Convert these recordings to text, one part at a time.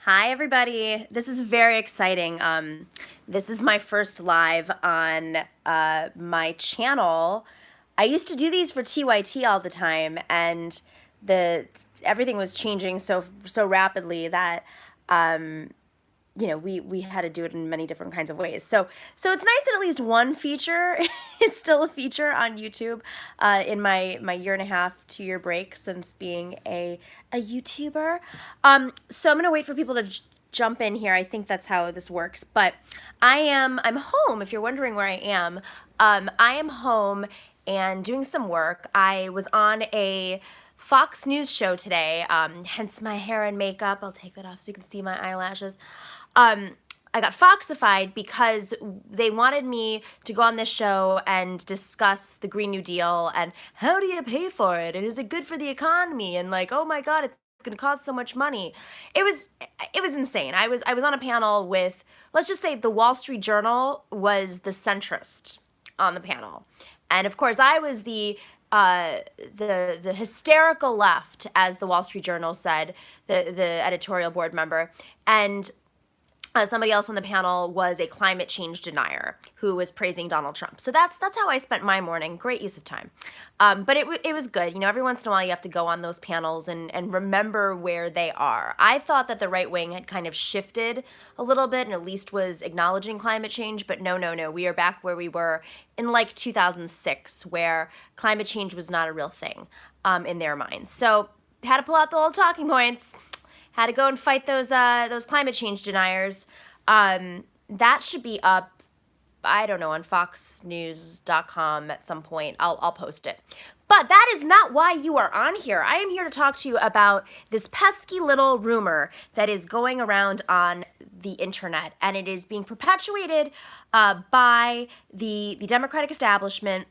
Hi, everybody. This is very exciting. This is my first live on my channel. I used to do these for TYT all the time, and the everything was changing so rapidly that we had to do it in many different kinds of ways. So it's nice that at least one feature is still a feature on YouTube in my year and a half, 2 year break since being a YouTuber. So I'm gonna wait for people to jump in here. I think that's how this works. But I'm home. If you're wondering where I am home and doing some work. I was on a Fox News show today, hence my hair and makeup. I'll take that off so you can see my eyelashes. I got Foxified because they wanted me to go on this show and discuss the Green New Deal and how do you pay for it and is it good for the economy and like, oh my God, it's going to cost so much money. It was insane. I was on a panel with, let's just say, the Wall Street Journal was the centrist on the panel, and of course I was the hysterical left, as the Wall Street Journal said, the editorial board member, and somebody else on the panel was a climate change denier who was praising Donald Trump. So that's how I spent my morning. Great use of time. But it was good. You know, every once in a while you have to go on those panels and remember where they are. I thought that the right wing had kind of shifted a little bit and at least was acknowledging climate change, but no. We are back where we were in like 2006, where climate change was not a real thing in their minds. So had to pull out the old talking points. Had to go and fight those climate change deniers. That should be up, I don't know, on foxnews.com at some point. I'll post it. But that is not why you are on here. I am here to talk to you about this pesky little rumor that is going around on the internet, and it is being perpetuated by the Democratic establishment,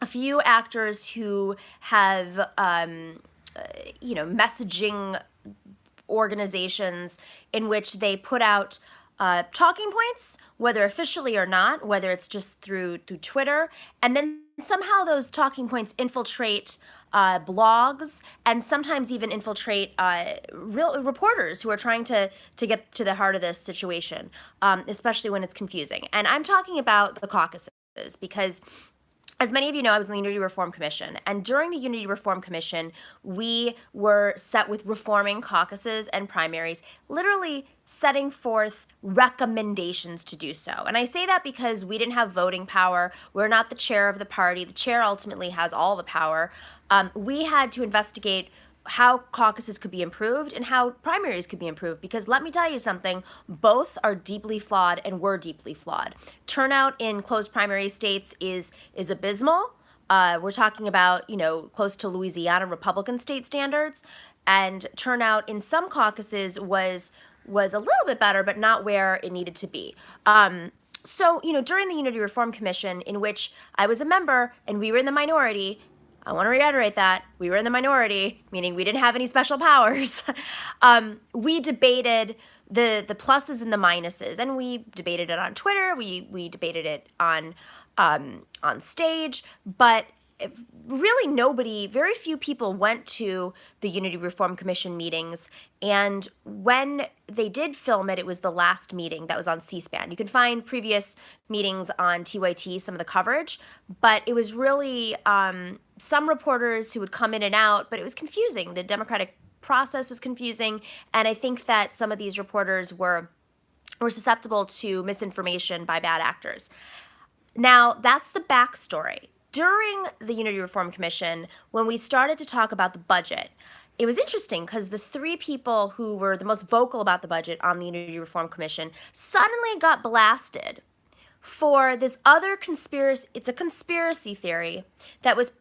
a few actors who have, messaging organizations in which they put out talking points, whether officially or not, whether it's just through Twitter, and then somehow those talking points infiltrate blogs and sometimes even infiltrate real reporters who are trying to get to the heart of this situation, especially when it's confusing. And I'm talking about the caucuses because, as many of you know, I was in the Unity Reform Commission, and during the Unity Reform Commission, we were set with reforming caucuses and primaries, literally setting forth recommendations to do so. And I say that because we didn't have voting power. We're not the chair of the party. The chair ultimately has all the power. We had to investigate how caucuses could be improved and how primaries could be improved, because let me tell you something, both are deeply flawed and were deeply flawed. Turnout in closed primary states is abysmal. We're talking about, close to Louisiana Republican state standards, and turnout in some caucuses was a little bit better, but not where it needed to be. So, during the Unity Reform Commission, in which I was a member and we were in the minority, I want to reiterate that we were in the minority, meaning we didn't have any special powers. We debated the pluses and the minuses, and we debated it on Twitter. We debated it on stage, but really very few people went to the Unity Reform Commission meetings, and when they did film it, it was the last meeting that was on C-SPAN. You can find previous meetings on TYT, some of the coverage, but it was really some reporters who would come in and out, but it was confusing. The Democratic process was confusing, and I think that some of these reporters were susceptible to misinformation by bad actors. Now, that's the backstory. During the Unity Reform Commission, when we started to talk about the budget, it was interesting because the three people who were the most vocal about the budget on the Unity Reform Commission suddenly got blasted for this other conspiracy. It's a conspiracy theory that was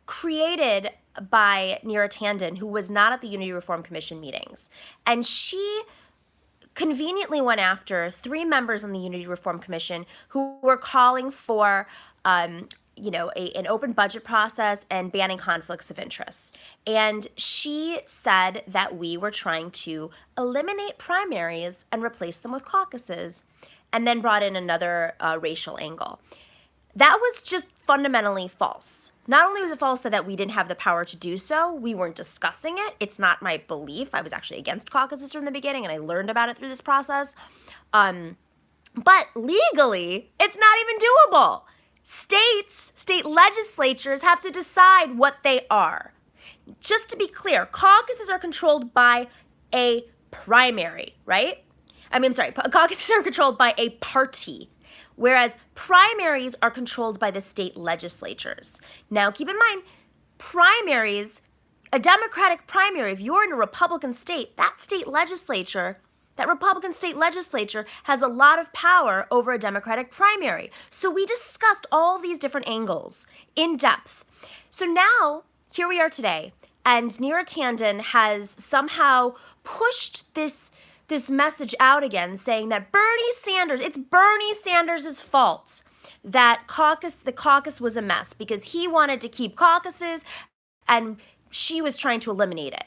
created by Neera Tanden, who was not at the Unity Reform Commission meetings. And she conveniently went after three members on the Unity Reform Commission who were calling for an open budget process and banning conflicts of interest. And she said that we were trying to eliminate primaries and replace them with caucuses, and then brought in another racial angle. That was just fundamentally false. Not only was it false that we didn't have the power to do so, we weren't discussing it. It's not my belief. I was actually against caucuses from the beginning, and I learned about it through this process. But legally, it's not even doable. State legislatures have to decide what they are. Just to be clear, caucuses are controlled by a primary, right? Caucuses are controlled by a party, whereas primaries are controlled by the state legislatures. Now, keep in mind, primaries, a Democratic primary, if you're in a Republican state, that Republican state legislature has a lot of power over a Democratic primary. So we discussed all these different angles in depth. So now, here we are today, and Neera Tanden has somehow pushed this message out again, saying that it's Bernie Sanders' fault that the caucus was a mess because he wanted to keep caucuses and she was trying to eliminate it.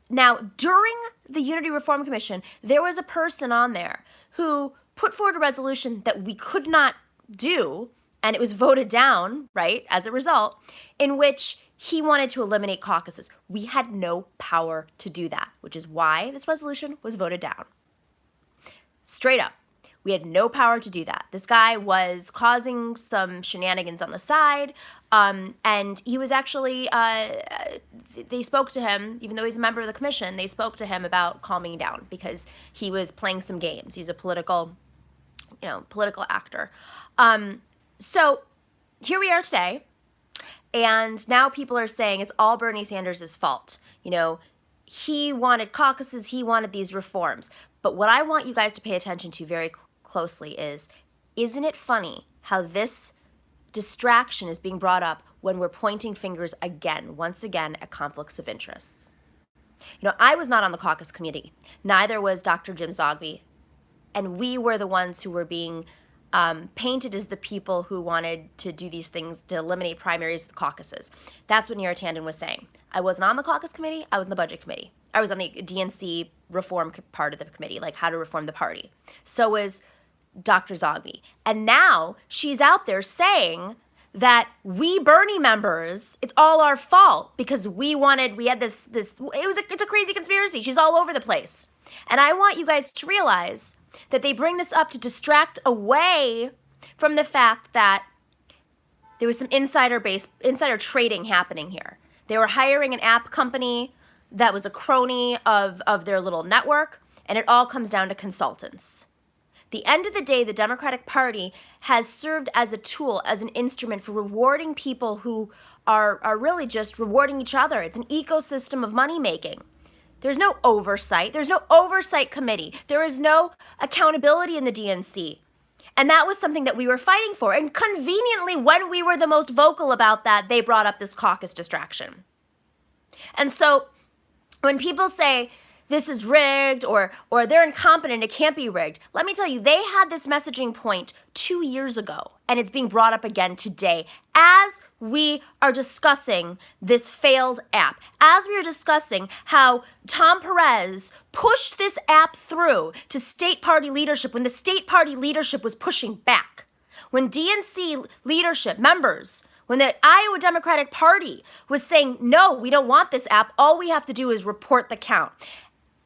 Now, during the Unity Reform Commission, there was a person on there who put forward a resolution that we could not do, and it was voted down, right, as a result, in which he wanted to eliminate caucuses. We had no power to do that, which is why this resolution was voted down. Straight up. We had no power to do that. This guy was causing some shenanigans on the side, and he was actually, they spoke to him, even though he's a member of the commission, they spoke to him about calming down because he was playing some games. He was a political actor. So here we are today, and now people are saying it's all Bernie Sanders' fault. He wanted caucuses, he wanted these reforms. But what I want you guys to pay attention to very closely is, isn't it funny how this distraction is being brought up when we're pointing fingers once again, at conflicts of interests? I was not on the caucus committee. Neither was Dr. Jim Zogby. And we were the ones who were being painted as the people who wanted to do these things to eliminate primaries with caucuses. That's what Neera Tanden was saying. I wasn't on the caucus committee. I was in the budget committee. I was on the DNC reform part of the committee, like how to reform the party. So was Dr. Zogby. And now she's out there saying that we Bernie members, it's all our fault because it's a crazy conspiracy. She's all over the place. And I want you guys to realize that they bring this up to distract away from the fact that there was some insider trading happening here. They were hiring an app company that was a crony of their little network, and it all comes down to consultants. The end of the day, the Democratic Party has served as a tool, as an instrument for rewarding people who are really just rewarding each other. It's an ecosystem of money making. There's no oversight. There's no oversight committee. There is no accountability in the DNC. And that was something that we were fighting for. And conveniently, when we were the most vocal about that, they brought up this caucus distraction. And so when people say this is rigged or they're incompetent, it can't be rigged, let me tell you, they had this messaging point 2 years ago, and it's being brought up again today as we are discussing this failed app, as we are discussing how Tom Perez pushed this app through to state party leadership when the state party leadership was pushing back. When DNC leadership members, when the Iowa Democratic Party was saying, no, we don't want this app, all we have to do is report the count.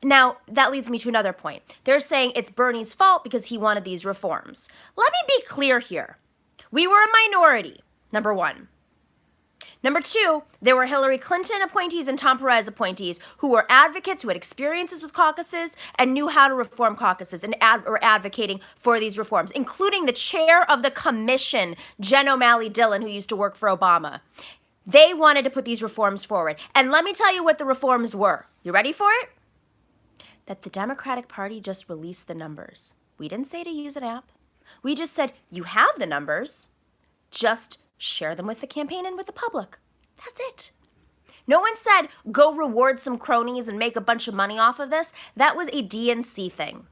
Now, that leads me to another point. They're saying it's Bernie's fault because he wanted these reforms. Let me be clear here. We were a minority, number one. Number two, there were Hillary Clinton appointees and Tom Perez appointees who were advocates, who had experiences with caucuses and knew how to reform caucuses and were advocating for these reforms, including the chair of the commission, Jen O'Malley Dillon, who used to work for Obama. They wanted to put these reforms forward. And let me tell you what the reforms were. You ready for it? That the Democratic Party just released the numbers. We didn't say to use an app. We just said, you have the numbers, just share them with the campaign and with the public. That's it. No one said, go reward some cronies and make a bunch of money off of this. That was a DNC thing.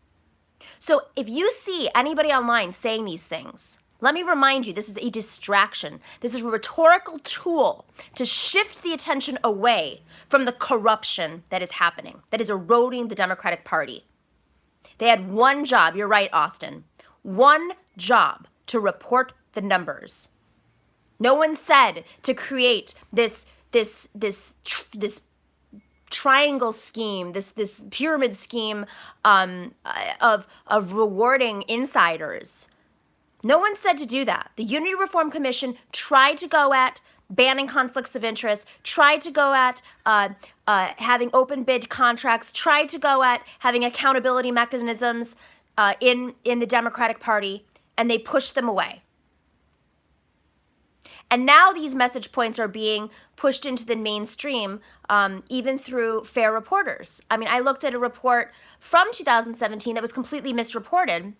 So if you see anybody online saying these things, let me remind you, this is a distraction. This is a rhetorical tool to shift the attention away from the corruption that is happening, that is eroding the Democratic Party. They had one job, you're right, Austin, one job to report the numbers. No one said to create this triangle scheme, this pyramid scheme of rewarding insiders. No one said to do that. The Unity Reform Commission tried to go at banning conflicts of interest, tried to go at having open bid contracts, tried to go at having accountability mechanisms in the Democratic Party, and they pushed them away. And now these message points are being pushed into the mainstream, even through fair reporters. I mean, I looked at a report from 2017 that was completely misreported,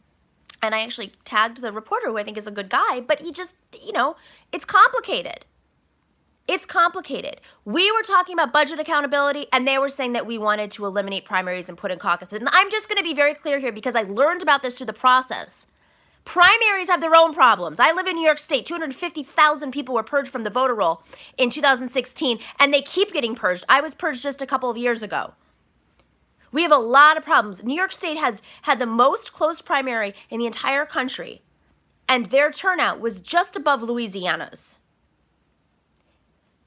and I actually tagged the reporter, who I think is a good guy, but he just, it's complicated. It's complicated. We were talking about budget accountability, and they were saying that we wanted to eliminate primaries and put in caucuses. And I'm just going to be very clear here because I learned about this through the process. Primaries have their own problems. I live in New York State. 250,000 people were purged from the voter roll in 2016, and they keep getting purged. I was purged just a couple of years ago. We have a lot of problems. New York State has had the most closed primary in the entire country, and their turnout was just above Louisiana's.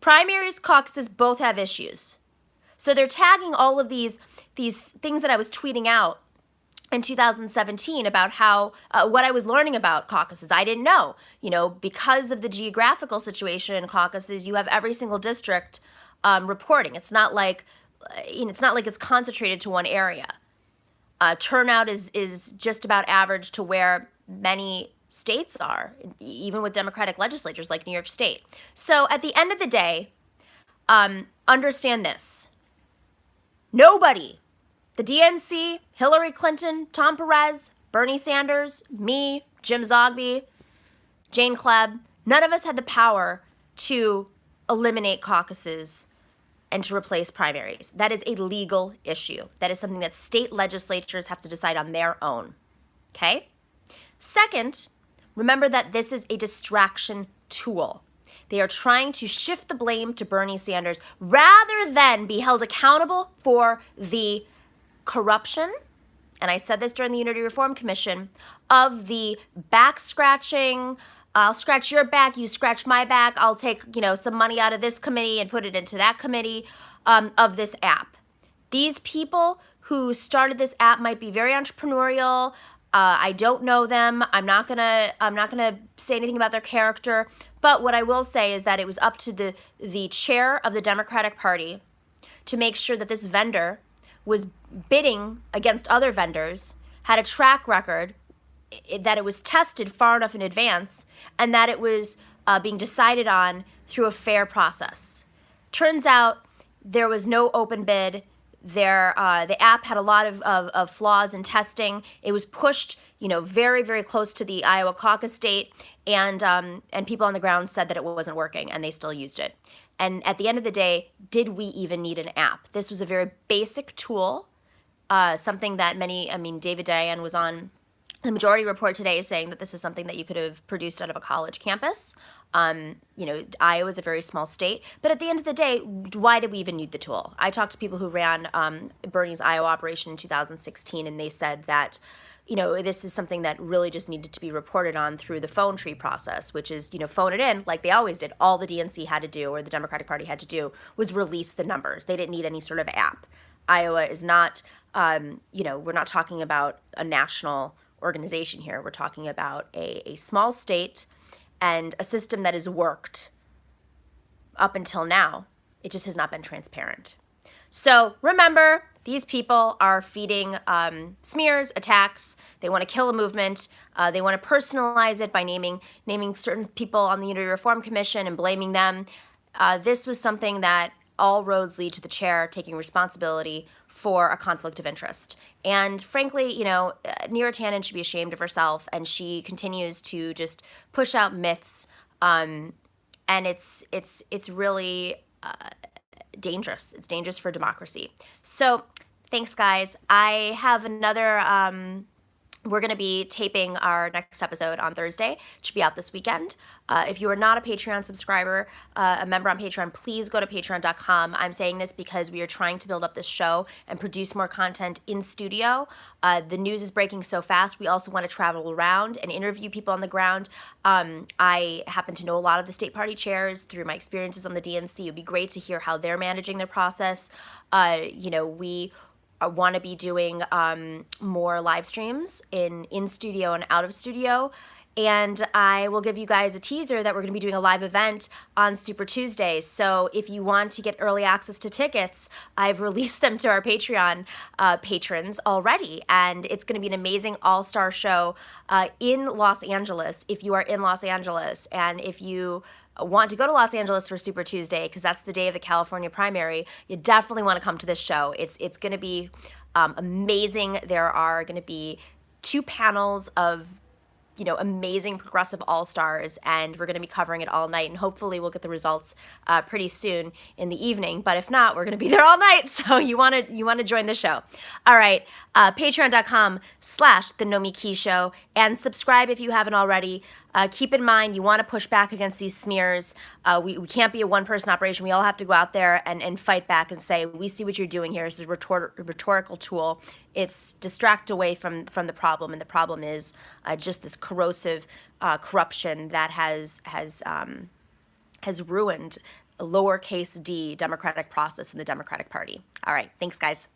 Primaries, caucuses both have issues. So they're tagging all of these things that I was tweeting out in 2017 about how what I was learning about caucuses. I didn't know, because of the geographical situation in caucuses, you have every single district reporting. It's not like it's concentrated to one area. Turnout is just about average to where many states are, even with Democratic legislatures like New York State. So at the end of the day, understand this. Nobody, the DNC, Hillary Clinton, Tom Perez, Bernie Sanders, me, Jim Zogby, Jane Klebb, none of us had the power to eliminate caucuses and to replace primaries. That is a legal issue. That is something that state legislatures have to decide on their own. Okay? Second, remember that this is a distraction tool. They are trying to shift the blame to Bernie Sanders rather than be held accountable for the corruption, and I said this during the Unity Reform Commission, of the back scratching. I'll scratch your back, you scratch my back, I'll take, some money out of this committee and put it into that committee, of this app. These people who started this app might be very entrepreneurial. I don't know them. I'm not gonna say anything about their character. But what I will say is that it was up to the chair of the Democratic Party to make sure that this vendor was bidding against other vendors, had a track record, that it was tested far enough in advance, and that it was being decided on through a fair process. Turns out there was no open bid. The app had a lot of flaws in testing. It was pushed, very, very close to the Iowa caucus date, and people on the ground said that it wasn't working, and they still used it. And at the end of the day, did we even need an app? This was a very basic tool, something that David Dayen was on the Majority Report today saying that this is something that you could have produced out of a college campus. Iowa is a very small state. But at the end of the day, why did we even need the tool? I talked to people who ran Bernie's Iowa operation in 2016, and they said that, this is something that really just needed to be reported on through the phone tree process, which is, phone it in like they always did. All the DNC had to do, or the Democratic Party had to do, was release the numbers. They didn't need any sort of app. Iowa is not, we're not talking about a national organization here. We're talking about a small state and a system that has worked up until now. It just has not been transparent. So remember, these people are feeding smears, attacks. They want to kill a movement. They want to personalize it by naming certain people on the Unity Reform Commission and blaming them. This was something that all roads lead to the chair taking responsibility for a conflict of interest. And frankly, Neera Tanden should be ashamed of herself, and she continues to just push out myths, and it's really dangerous. It's dangerous for democracy. So thanks, guys. I have another We're going to be taping our next episode on Thursday. It should be out this weekend. If you are not a Patreon subscriber, a member on Patreon, please go to patreon.com. I'm saying this because we are trying to build up this show and produce more content in studio. The news is breaking so fast. We also want to travel around and interview people on the ground. I happen to know a lot of the state party chairs through my experiences on the DNC. It would be great to hear how they're managing their process. We want to be doing more live streams in studio and out of studio. And I will give you guys a teaser that we're going to be doing a live event on Super Tuesday. So if you want to get early access to tickets, I've released them to our Patreon patrons already. And it's going to be an amazing all-star show in Los Angeles if you are in Los Angeles. And if you want to go to Los Angeles for Super Tuesday, because that's the day of the California primary, you definitely want to come to this show. It's going to be amazing. There are going to be 2 panels of amazing progressive all-stars, and we're going to be covering it all night, and hopefully we'll get the results pretty soon in the evening. But if not, we're going to be there all night, so you want to join the show. All right, patreon.com/The Nomiki Show, and subscribe if you haven't already. Keep in mind, you want to push back against these smears. We can't be a one-person operation. We all have to go out there and fight back and say, we see what you're doing here. This is a rhetorical tool. It's distract away from the problem, and the problem is just this corrosive corruption that has ruined a lowercase d democratic process in the Democratic Party. All right, thanks, guys.